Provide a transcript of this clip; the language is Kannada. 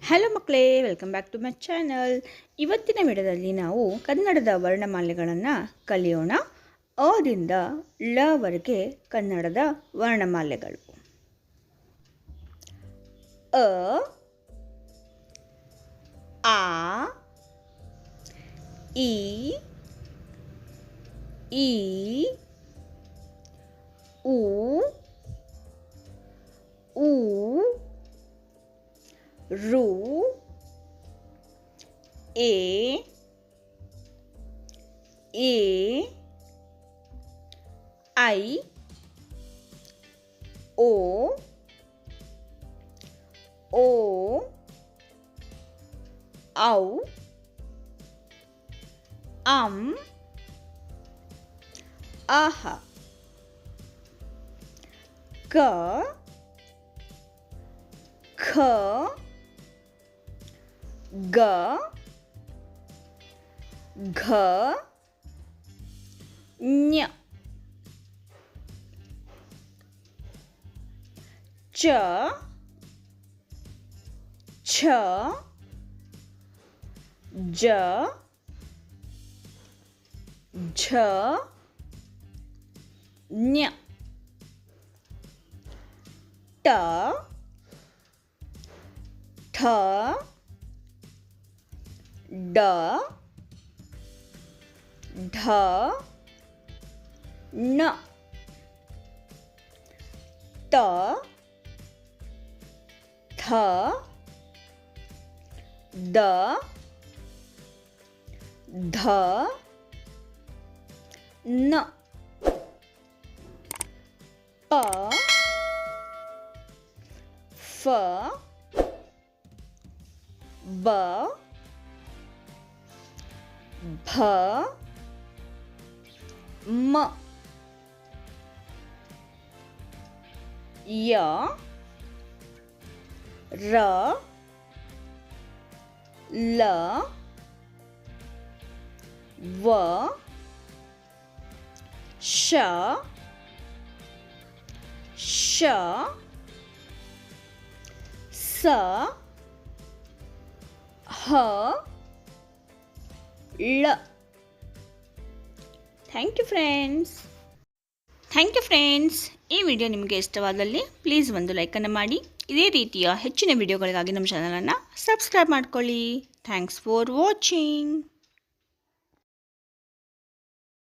ಹಲೋ ಮಕ್ಕಳೇ, welcome back to my channel. ಇವತ್ತಿನ ವಿಡಿಯೋದಲ್ಲಿ ನಾವು ಕನ್ನಡದ ವರ್ಣಮಾಲೆಗಳನ್ನು ಕಲಿಯೋಣ. ಅ ದಿಂದ ಳ ವರೆಗೆ ಕನ್ನಡದ ವರ್ಣಮಾಲೆಗಳು. ಅ, ಆ, ಈ, ಉ, ಊ, ರು, ಎ, ಐ, ಓ, ಔ, ಅಹ, ಕ, ಖ, ಗ, ಘ, ಞ, ಚ, ಛ, ಜ, ಝ, ಞ, ಟ, ಠ, ಡ, ಢ, ಣ, ತ, ಥ, ದ, ಧ, ನ, ಪ, ಫ, ಬ, ಭ, ಮ, ಯ, ರ, ಲ, ವ, ಶ, ಸ, ಹ, ಳ. Thank you friends. ಈ ವಿಡಿಯೋ ನಿಮಗೆ ಇಷ್ಟವಾದಲ್ಲಿ ಪ್ಲೀಸ್ ಒಂದು ಲೈಕನ್ನು ಮಾಡಿ. ಇದೇ ರೀತಿಯ ಹೆಚ್ಚಿನ ವಿಡಿಯೋಗಳಿಗಾಗಿ ನಮ್ಮ ಚಾನಲನ್ನು ಸಬ್ಸ್ಕ್ರೈಬ್ ಮಾಡ್ಕೊಳ್ಳಿ. Thanks for watching.